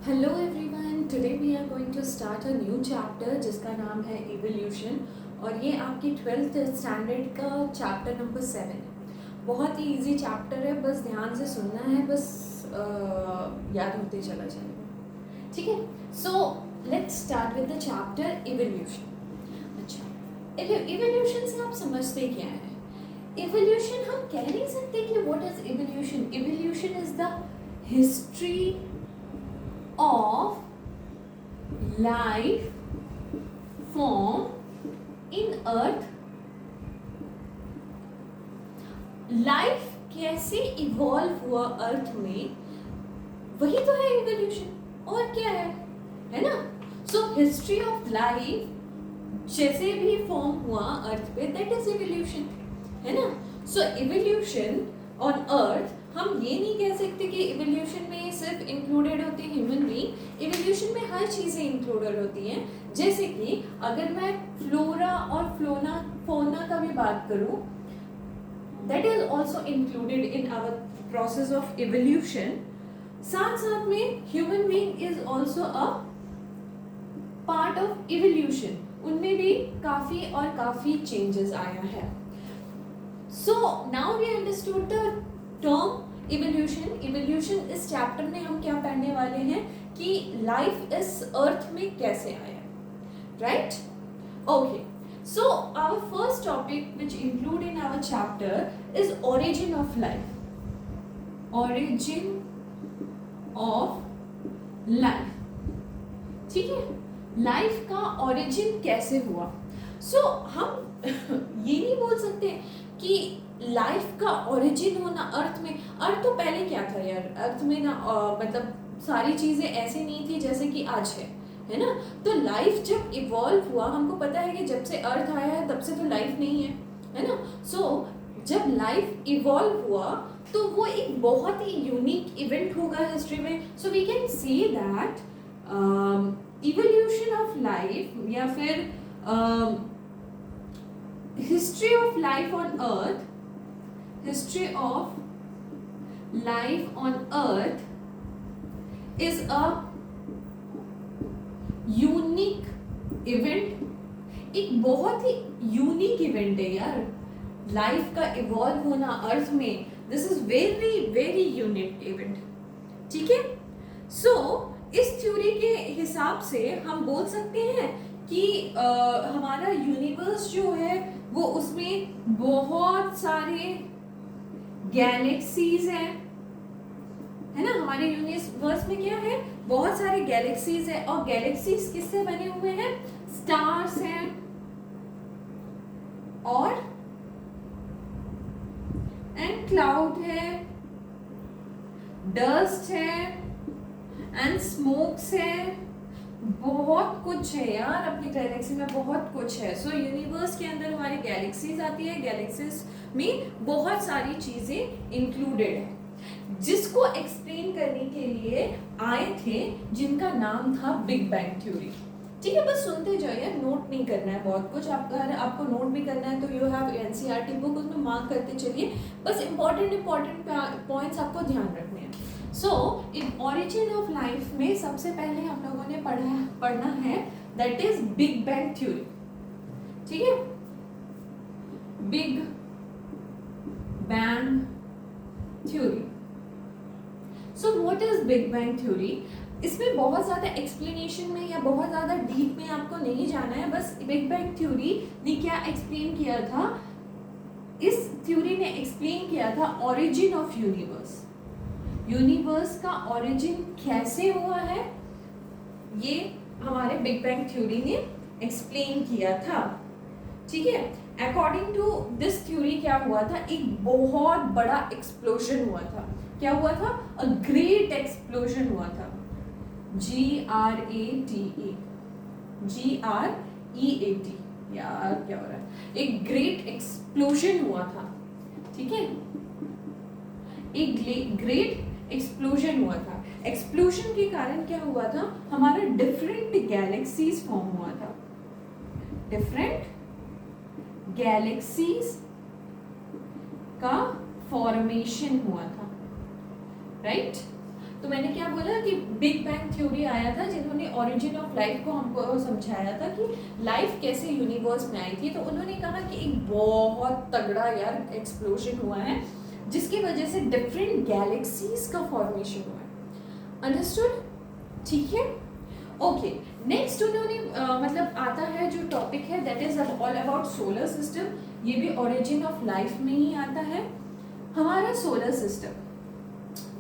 Hello everyone, today we are going to start a new chapter जिसका नाम है evolution. और ये आपकी 12th स्टैंडर्ड का चैप्टर नंबर 7 है। बहुत ही इजी चैप्टर है, बस ध्यान से सुनना है, बस याद होते चला जाएगा। ठीक है, so let's start with the chapter evolution. अच्छा, इवोल्यूशन से आप समझते क्या है? इवोल्यूशन हम कह नहीं सकते कि what is evolution. Evolution is the history of life form in earth। Life कैसे इवॉल्व हुआ अर्थ में, वही तो है इवोल्यूशन। और क्या है ना? सो हिस्ट्री ऑफ लाइफ जैसे भी फॉर्म हुआ अर्थ पे, दैट इज इवोल्यूशन, है ना? सो इवोल्यूशन ऑन अर्थ, हम ये नहीं कह सकते कि इवोल्यूशन में सिर्फ इंक्लूडेड होती है ह्यूमन बीइंग। इवोल्यूशन में हर चीज़ें इंक्लूडेड होती हैं। जैसे कि अगर मैं फ्लोरा और फोना का भी बात करूं, that is also included in our process of evolution. साथ साथ में human being is also a part of evolution. उनमें भी काफ़ी चेंजेस आया है। So now we understood the term evolution. Evolution इस चैप्टर में हम क्या पढ़ने वाले हैं कि लाइफ इस अर्थ में कैसे आया, right? Okay, so our first topic which include in our chapter is origin of life. Origin of life, ठीक है? लाइफ का ओरिजिन कैसे हुआ? सो हम ये नहीं बोल सकते कि लाइफ का ओरिजिन होना अर्थ में। अर्थ तो पहले क्या था यार? अर्थ में ना मतलब सारी चीज़ें ऐसी नहीं थी जैसे कि आज है ना? तो लाइफ जब इवॉल्व हुआ, हमको पता है कि जब से अर्थ आया है तब से तो लाइफ नहीं है ना? सो जब लाइफ इवॉल्व हुआ तो वो एक बहुत ही यूनिक इवेंट होगा हिस्ट्री में। So we can see that evolution of life या फिर history of life on earth, history of life on earth is a unique event। एक बहुत ही यूनिक इवेंट है यार, लाइफ का इवॉल्व होना अर्थ में। This is very very unique event, ठीक है? सो इस थ्योरी के हिसाब से हम बोल सकते हैं कि हमारा यूनिवर्स जो है वो उसमें बहुत सारे गैलेक्सीज हैं, है ना? हमारे यूनिवर्स में क्या है? बहुत सारे गैलेक्सीज है। और गैलेक्सीज किससे बने हुए हैं? स्टार्स हैं और एंड क्लाउड है, डस्ट है एंड स्मोक्स है। बहुत कुछ है यार अपनी गैलेक्सी में, बहुत कुछ है। सो यूनिवर्स के अंदर हमारी गैलेक्सीज आती है। गैलेक्सीज में बहुत सारी चीजें इंक्लूडेड है, जिसको एक्सप्लेन करने के लिए आए थे, जिनका नाम था बिग बैंग थ्योरी। ठीक है, बस सुनते जाइए, नोट नहीं करना है बहुत कुछ। अगर आपको नोट भी करना है तो यू हैव एनसीईआरटी बुक, उसमें मार्क करते चलिए। बस इंपॉर्टेंट पॉइंट्स आपको ध्यान रखने हैं। सो इन ओरिजिन ऑफ लाइफ में सबसे पहले हम लोगों ने पढ़ना है that is big bang theory, ठीक है? Big bang theory. So what is big bang theory? इसमें बहुत ज़्यादा एक्सप्लेनेशन में या बहुत ज़्यादा डीप में आपको नहीं जाना है। बस बिग बैंग थ्योरी ने क्या एक्सप्लेन किया था? इस थ्योरी ने एक्सप्लेन किया था ओरिजिन ऑफ यूनिवर्स। यूनिवर्स का ओरिजिन कैसे हुआ है, ये हमारे बिग बैंग थ्योरी ने एक्सप्लेन किया था, ठीक है? अकॉर्डिंग टू दिस थ्योरी क्या हुआ था? एक बहुत बड़ा एक्सप्लोजन हुआ था। क्या हुआ था? अ ग्रेट एक्सप्लोजन हुआ था। GRATE, GREAT, यार क्या हो रहा है? एक ग्रेट एक्सप्लोजन हुआ था, ठीक है? एक ग्रेट एक्सप्लोजन हुआ था। एक्सप्लोजन के कारण क्या हुआ था? हमारा डिफरेंट गैलेक्सीज फॉर्म हुआ था। डिफरेंट गैलेक्सीज का फॉर्मेशन हुआ था, राइट? तो मैंने क्या बोला कि बिग बैंग थ्योरी आया था, जिन्होंने ओरिजिन ऑफ लाइफ को हमको समझाया था कि लाइफ कैसे यूनिवर्स में आई थी। तो उन्होंने कहा कि एक बहुत तगड़ा यार एक्सप्लोजन हुआ है, जिसकी वजह से डिफरेंट गैलेक्सीज का फॉर्मेशन हुआ है। अंडरस्टूड? ठीक है, ओके। नेक्स्ट उन्होंने मतलब आता है जो टॉपिक है that is all about solar system. ये भी ओरिजिन ऑफ लाइफ में ही आता है, हमारा सोलर सिस्टम।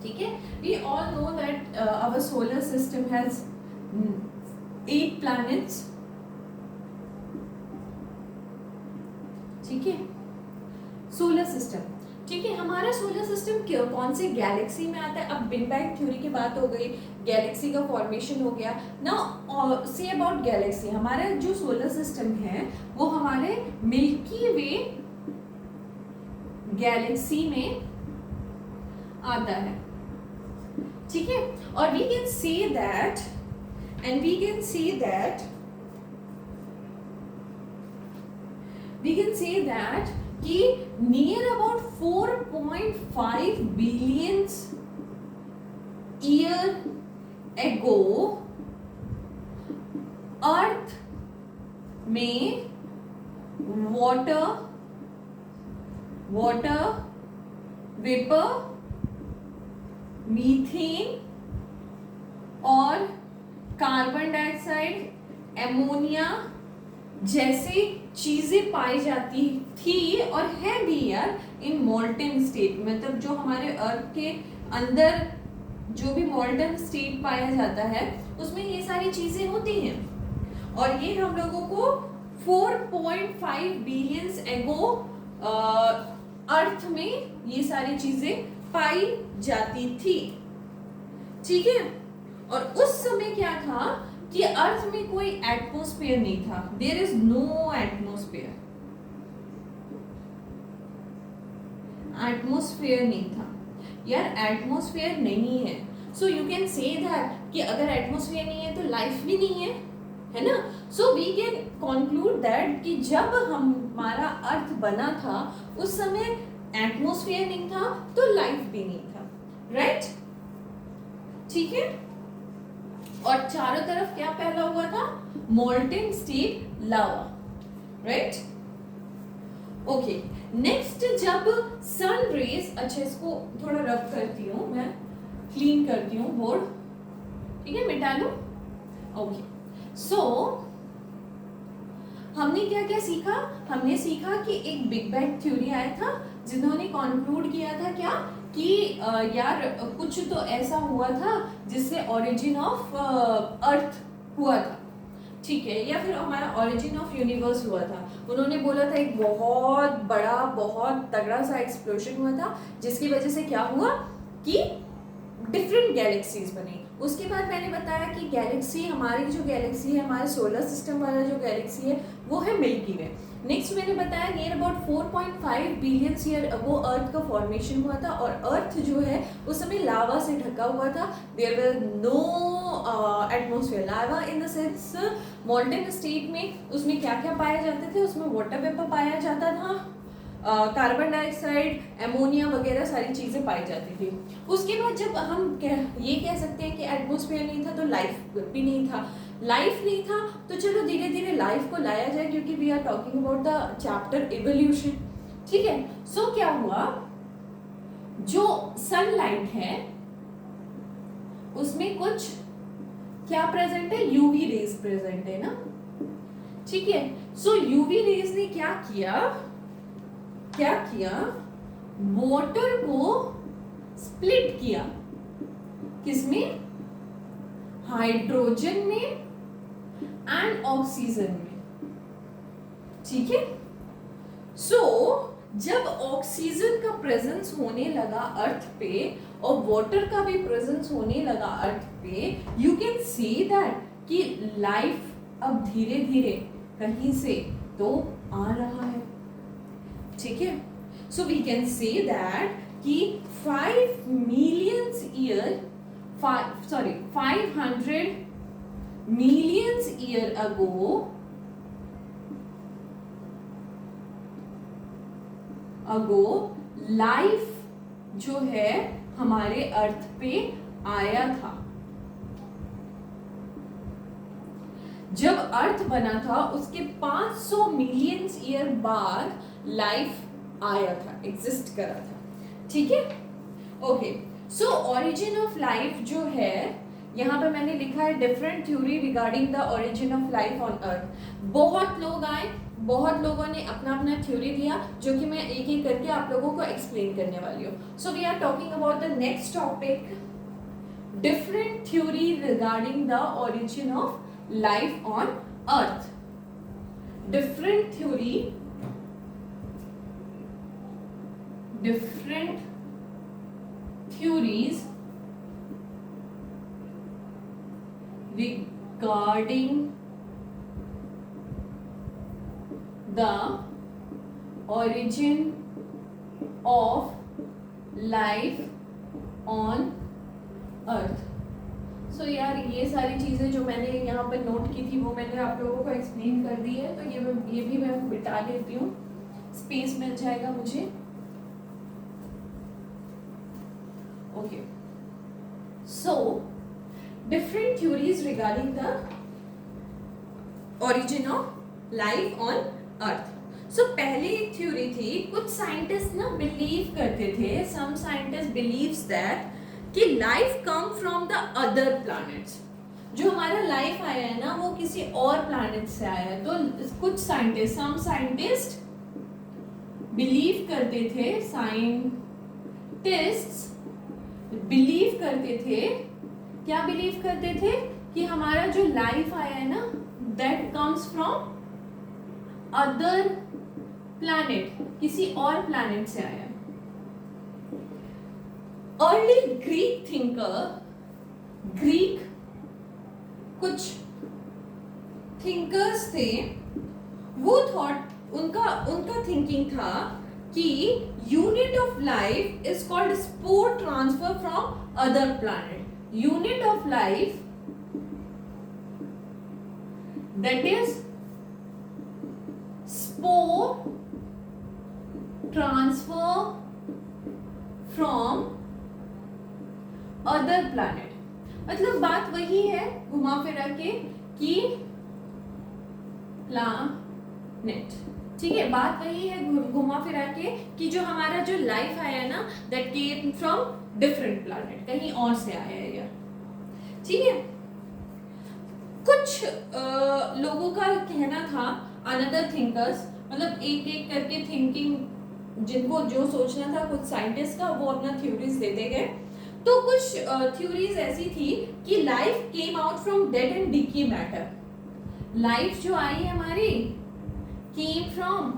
ठीक है, we all know that our solar system has 8 planets. ठीक है, सोलर सिस्टम। ठीक है, हमारा सोलर सिस्टम कौन से गैलेक्सी में आता है? अब बिग बैंग थ्योरी की बात हो गई, गैलेक्सी का फॉर्मेशन हो गया। नाउ से अबाउट गैलेक्सी, हमारा जो सोलर सिस्टम है वो हमारे मिल्की वे गैलेक्सी में आता है। ठीक है, और वी कैन से दैट कि near about 4.5 billion year ago earth में वाटर वेपर, मीथेन और कार्बन डाइऑक्साइड, एमोनिया जैसी चीजें पाई जाती थी और है भी यार इन मोल्टन स्टेट। मतलब जो हमारे अर्थ के अंदर जो भी मोल्टन स्टेट पाया जाता है उसमें ये सारी चीजें होती हैं, और ये हम लोगों को 4.5 बिलियन एगो अर्थ में ये सारी चीजें पाई जाती थी। ठीक है, और उस समय क्या था कि अर्थ में कोई एटमॉस्फेयर नहीं था, देयर इज नो एटमॉस्फेयर नहीं था यार, एटमॉस्फेयर नहीं है। So you can say that कि अगर एटमॉस्फेयर नहीं है तो लाइफ भी नहीं है ना। So we can conclude that कि जब हमारा अर्थ बना था उस समय एटमॉस्फेयर नहीं था तो लाइफ भी नहीं था, राइट? ठीक है, और चारों तरफ क्या फैला हुआ था? मोल्टेन स्टील लावा, राइट? ओके, नेक्स्ट जब सन रेज, अच्छा इसको थोड़ा रब करती हूँ मैं, क्लीन करती हूँ बोर्ड, ठीक है, मिटा लो। ओके, सो हमने क्या क्या सीखा? हमने सीखा कि एक बिग बैंग थ्योरी आया था जिन्होंने कंक्लूड किया था क्या कि यार कुछ तो ऐसा हुआ था जिससे ओरिजिन ऑफ अर्थ हुआ था, ठीक है, या फिर हमारा ओरिजिन ऑफ यूनिवर्स हुआ था। उन्होंने बोला था एक बहुत बड़ा बहुत तगड़ा सा एक्सप्लोजन हुआ था जिसकी वजह से क्या हुआ कि डिफरेंट गैलेक्सीज बनी। उसके बाद मैंने बताया कि गैलेक्सी, हमारी जो गैलेक्सी है, हमारे सोलर सिस्टम वाला जो गैलेक्सी है वो है मिल्की वे। नेक्स्ट मैंने बताया नियर अबाउट 4.5 बिलियन ईयर वो अर्थ का फॉर्मेशन हुआ था, और अर्थ जो है उस समय लावा से ढका हुआ था। There were no atmosphere, lava in the sense molten state में उसमें क्या क्या पाए जाते थे? उसमें वाटर वेपर पाया जाता था, कार्बन डाइऑक्साइड, एमोनिया वगैरह सारी चीजें पाई जाती थी। उसके बाद जब हम ये कह सकते हैं कि एटमॉस्फेयर नहीं था तो लाइफ भी नहीं था, लाइफ नहीं था तो चलो धीरे धीरे लाइफ को लाया जाए, क्योंकि we are talking about the chapter evolution. ठीक है, सो क्या हुआ, जो सनलाइट है उसमें कुछ क्या प्रेजेंट है? यूवी रेज प्रेजेंट है ना, ठीक है। सो यूवी रेज ने क्या किया, वाटर को स्प्लिट किया, किसमें? हाइड्रोजन में एंड ऑक्सीजन में, ठीक है। सो जब ऑक्सीजन का प्रेजेंस होने लगा अर्थ पे और वाटर का भी प्रेजेंस होने लगा अर्थ पे, यू कैन सी दैट कि लाइफ अब धीरे धीरे कहीं से तो आ रहा है, ठीक है। So we can say that कि 500 million ईयर अगो लाइफ जो है हमारे अर्थ पे आया था, जब अर्थ बना था उसके 500 मिलियन ईयर बाद लाइफ आया था, एग्जिस्ट करा था, ठीक है। Okay, so origin of life जो है यहाँ पे मैंने लिखा है different theory regarding the origin of life on अर्थ। बहुत लोग आए, बहुत लोगों ने अपना अपना थ्योरी दिया, जो कि मैं एक एक करके आप लोगों को एक्सप्लेन करने वाली हूँ। So we are talking about the next topic, different theory regarding the origin of life on earth. Different theory, different theories regarding the origin of life on earth. सो यार ये सारी चीज़ें जो मैंने यहाँ पर नोट की थी वो मैंने आप लोगों को एक्सप्लेन कर दी है, तो ये भी मैं बिटा लेती हूँ, स्पेस मिल जाएगा मुझे। Okay, so different theories regarding the origin of life on earth. So पहली एक थ्योरी थी, कुछ साइंटिस्ट ना बिलीव करते थे, सम साइंटिस्ट बिलीव्स दैट कि life come from the other planets. जो हमारा लाइफ आया है ना वो किसी और प्लैनेट से आया है। तो कुछ साइंटिस्ट, सम साइंटिस्ट बिलीव करते थे, साइंटिस्ट्स बिलीव करते थे, क्या बिलीव करते थे कि हमारा जो लाइफ आया है ना that comes from other planet, किसी और प्लैनेट से आया है। अर्ली ग्रीक थिंकर, ग्रीक कुछ थिंकर्स थे, वो थॉट, उनका थिंकिंग था कि unit of life is called spore transfer from other planet. Unit of life that is spore transfer from other planet. मतलब बात वही है घुमा फिरा के कि प्लैनेट, ठीक है, बात वही है घुमा फिरा के कि जो हमारा जो लाइफ आया है ना that came from different planet, कहीं और से आया है यार, ठीक है। कुछ लोगों का कहना था, अनदर थिंकर्स, मतलब एक एक करके थिंकिंग जिनको जो सोचना था कुछ साइंटिस्ट का, वो अपना थ्योरीज देते गए। तो कुछ थ्योरीज ऐसी थी कि life came out from dead and decay matter. Life जो आई है हमारी came from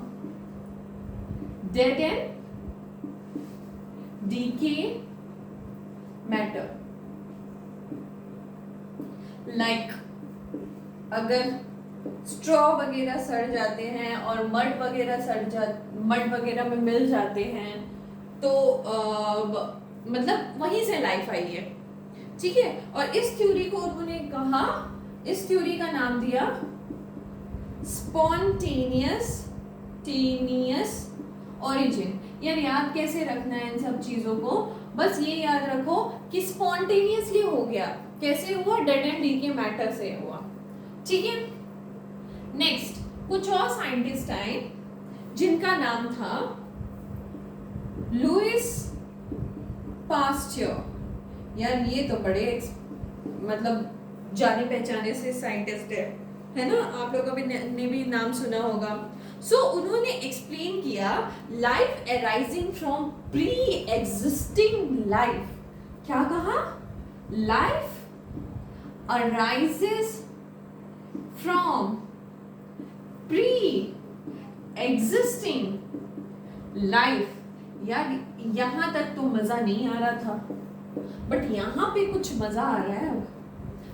dead and decay matter. Like अगर स्ट्रॉ वगैरह सड़ जाते हैं और मड वगैरह में मिल जाते हैं तो मतलब वहीं से लाइफ आई है, ठीक है। और इस थ्योरी को उन्होंने कहा, इस थ्योरी का नाम दिया स्पॉन्टेनियस ओरिजिन। यार याद कैसे रखना है इन सब चीजों को, बस ये याद रखो कि स्पॉन्टेनियसली हो गया, कैसे हुआ, डेड एंड डीके मैटर से हुआ, ठीक है। नेक्स्ट कुछ और साइंटिस्ट आए जिनका नाम था लुइस पास्चर। यार ये तो बड़े मतलब जाने पहचाने से साइंटिस्ट है ना, आप लोगों ने भी नाम सुना होगा। सो उन्होंने एक्सप्लेन किया life arising from pre existing life. क्या कहा? Life arises from pre existing life. यार यहां तक तो मजा नहीं आ रहा था, बट यहां पे कुछ मजा आ रहा है।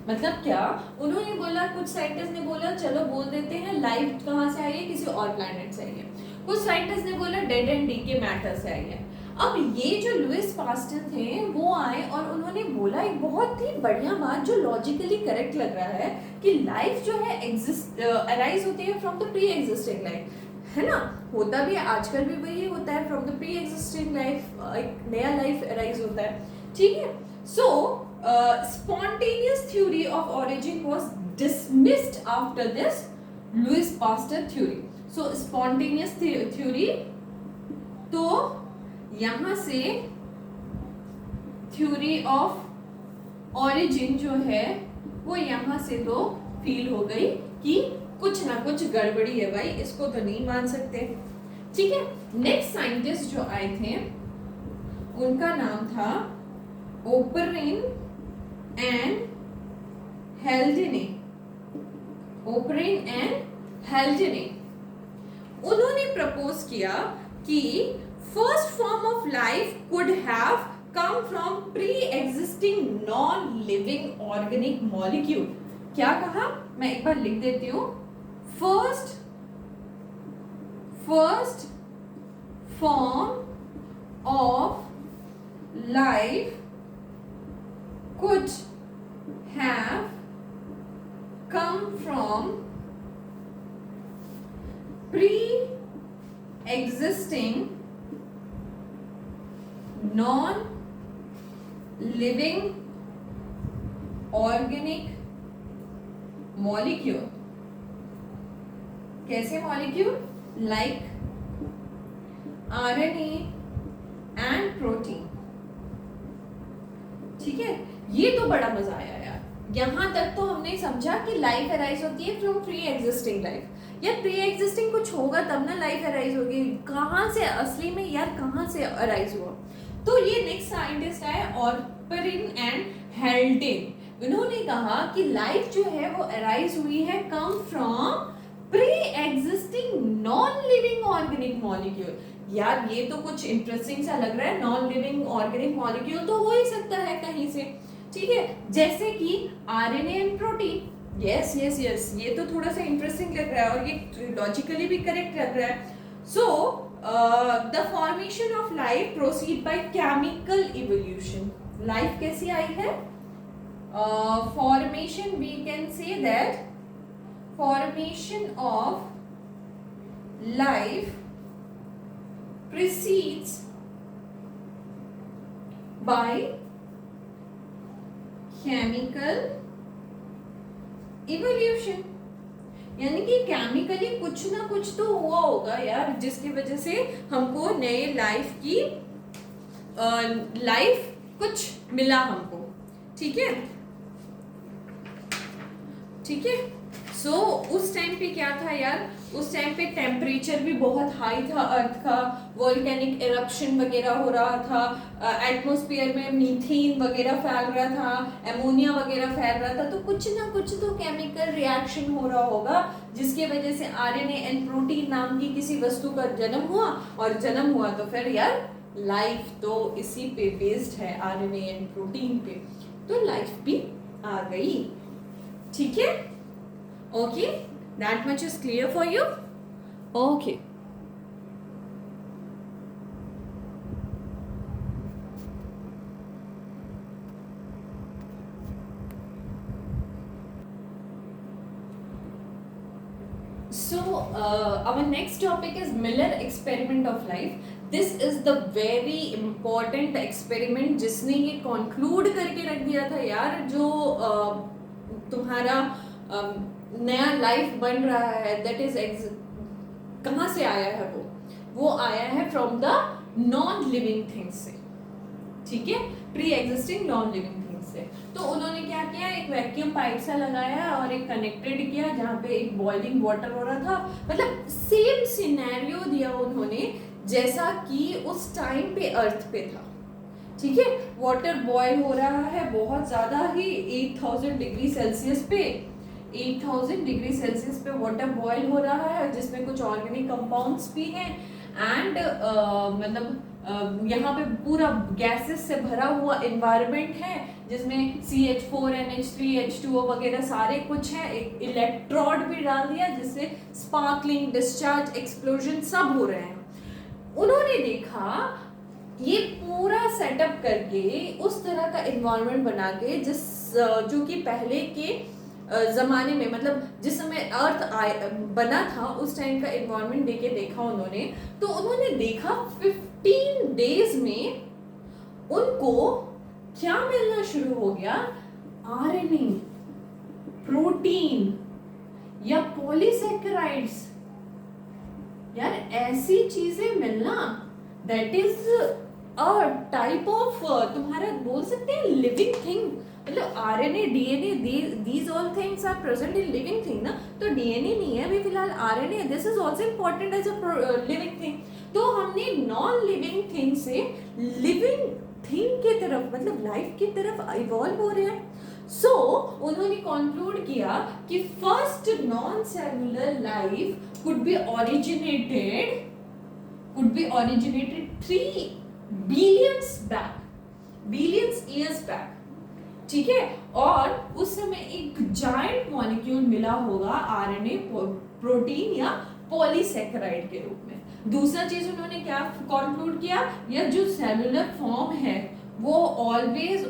मतलब क्या उन्होंने बोला, कुछ साइंटिस्ट ने बोला चलो बोल देते हैं लाइफ कहाँ से आई है, किसी और प्लैनेट से आई है। कुछ साइंटिस्ट ने बोला डेड एंड डीके मैटर से आई है। अब ये जो लुइस पास्चर थे वो आए और उन्होंने बोला एक बहुत ही बढ़िया बात जो लॉजिकली करेक्ट लग रहा है कि लाइफ जो है अराइज होती है from the pre existing life, है ना। होता भी आजकल भी वही होता है, from the pre existing life एक नया लाइफ अराइज होता है, ठीक है। सो spontaneous theory of origin was dismissed after this Louis Pasteur theory. So spontaneous theory, तो यहाँ से थ्योरी ऑफ ओरिजिन जो है वो यहाँ से तो फील हो गई कि कुछ ना कुछ गड़बड़ी है भाई, इसको तो नहीं मान सकते। ठीक है, नेक्स्ट साइंटिस्ट जो आए थे उनका नाम था ओपरिन एंड हेल्डेने। ओपरिन एंड हेल्डेने, उन्होंने प्रपोज किया कि first form of life could have come from pre existing non living organic molecule. क्या कहा, मैं एक बार लिख देती हूं। First form of life could have come from pre-existing non-living organic molecule। कैसे molecule? Like RNA and protein। ठीक है, ये तो बड़ा मजा आया यार। यहां तक तो हमने समझा कि लाइफ अराइज होती है फ्रॉम प्री एग्जिस्टिंग लाइफ। यार प्री एग्जिस्टिंग कुछ होगा तब ना लाइफ अराइज होगी, कहाँ से असली में यार कहाँ से अराइज हुआ? तो ये नेक्स्ट साइंटिस्ट आए ओपरिन एंड हेल्डेन। उन्होंने कहा कि लाइफ जो है वो अराइज हुई है come from pre existing non living organic molecule. यार ये तो कुछ इंटरेस्टिंग सा लग रहा है, नॉन लिविंग ऑर्गेनिक मॉलिक्यूल तो हो ही सकता है कहीं से। ठीक है, जैसे कि RNA and protein. Yes yes yes, ये तो थोड़ा सा इंटरेस्टिंग लग रहा है और ये लॉजिकली भी करेक्ट लग रहा है। So the formation of life proceed by chemical evolution. Life कैसी आई है? Formation, we can say that formation of life precedes by chemical evolution। यानी कि केमिकली कुछ ना कुछ तो हुआ होगा यार, जिसकी वजह से हमको नए लाइफ की लाइफ कुछ मिला हमको। ठीक है, ठीक है। सो उस टाइम पे क्या था यार, उस टाइम पे टेम्परेचर भी बहुत हाई था अर्थ का, वोल्केनिक इरप्शन वगैरह हो रहा था, एटमॉस्फेयर में मीथेन वगैरह फैल रहा था, एमोनिया वगैरह फैल रहा था। तो कुछ ना कुछ तो केमिकल रिएक्शन हो रहा होगा जिसकी वजह से आरएनए एंड प्रोटीन नाम की किसी वस्तु का जन्म हुआ, और जन्म हुआ तो फिर यार लाइफ तो इसी पे बेस्ड है, आरएनए एंड प्रोटीन पे, तो लाइफ भी आ गई। ठीक है, okay, that much is clear for you? Okay. So our next topic is Miller experiment of life. This is the very important experiment जिसने ये conclude करके रख दिया था यार, जो तुम्हारा नया लाइफ बन रहा है, दैट इज कहाँ से आया है? वो आया है from the non living things से। ठीक है, pre existing non living things से। तो उन्होंने क्या किया, एक वैक्यूम पाइप सा लगाया और एक कनेक्टेड किया जहाँ पे एक बॉइलिंग वाटर हो रहा था। मतलब सेम सिनेरियो दिया उन्होंने जैसा कि उस टाइम पे अर्थ पे था। ठीक है, वाटर बॉयल हो रहा है बहुत ज्यादा ही, 8000 डिग्री सेल्सियस पे, 8000 डिग्री सेल्सियस पे वाटर बॉयल हो रहा है, जिसमें कुछ ऑर्गेनिक कंपाउंड्स भी हैं, एंड मतलब यहाँ पे पूरा गैसेस से भरा हुआ एनवायरनमेंट है जिसमें CH4 NH3 H2O वगैरह सारे कुछ है। एक इलेक्ट्रोड भी डाल दिया जिससे स्पार्कलिंग, डिस्चार्ज, एक्सप्लोजन सब हो रहे हैं। उन्होंने देखा ये पूरा सेटअप करके उस तरह का एनवायरनमेंट बना के जो कि पहले के ज़माने में, मतलब जिस समय अर्थ बना था उस टाइम का एनवायरनमेंट देके देखा उन्होंने। तो उन्होंने देखा 15 डेज में उनको क्या मिलना शुरू हो गया? आरएनए, प्रोटीन या पॉलीसेकेराइड्स, यार ऐसी चीजें मिलना, that is a type of, तुम्हारा बोल सकते हैं लिविंग थिंग। मतलब RNA, DNA, these all things are present in living thing ना। तो डीएनए नहीं है अभी फिलहाल, RNA, this is also important as a living thing. तो हमने नॉन लिविंग थिंग से लिविंग थिंग की तरफ, मतलब लाइफ की तरफ इवॉल्व हो रहे हैं। सो उन्होंने कंक्लूड किया कि first non cellular life could be originated 3 billions years back, ठीक है। और उस समय एक जायंट मॉलिक्यूल मिला होगा आरएनए, प्रोटीन या पॉलीसेकेराइड के रूप में। दूसरा चीज उन्होंने क्या कंक्लूड किया, यह जो सेलुलर फॉर्म है वो ऑलवेज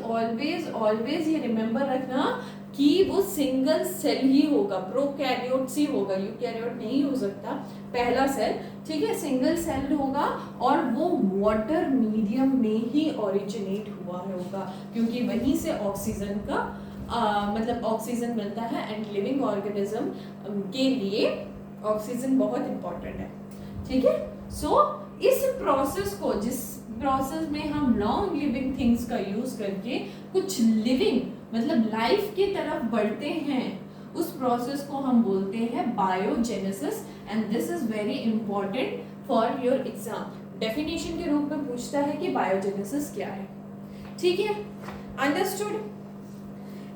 ये रिमेंबर रखना कि वो सिंगल सेल ही होगा, प्रोकैरियोट ही होगा, यूकैरियोट नहीं हो सकता पहला सेल, ठीक है, सिंगल सेल होगा। और वो वाटर मीडियम में ही ओरिजिनेट हुआ होगा, क्योंकि वहीं से ऑक्सीजन का मतलब ऑक्सीजन मिलता है, एंड लिविंग ऑर्गेनिज्म के लिए ऑक्सीजन बहुत इंपॉर्टेंट है, ठीक है। सो इस प्रोसेस को, जिस प्रोसेस में हम लॉन्ग लिविंग थिंग्स का यूज करके कुछ लिविंग मतलब लाइफ की तरफ बढ़ते हैं, उस प्रोसेस को हम बोलते हैं biogenesis, and this is very important for your exam. Definition के रूप में पूछता है कि बायोजेनेसिस क्या है, ठीक है, अंडरस्टूड।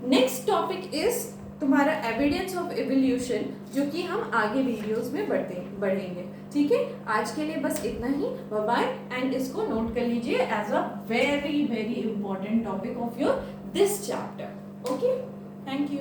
नेक्स्ट टॉपिक इज तुम्हारा एविडेंस ऑफ एवोल्यूशन, जो कि हम आगे वीडियोस में बढ़ेंगे, ठीक है। आज के लिए बस इतना ही, बाय बाय, एंड इसको नोट कर लीजिए as a very very important topic of your this chapter, okay, thank you.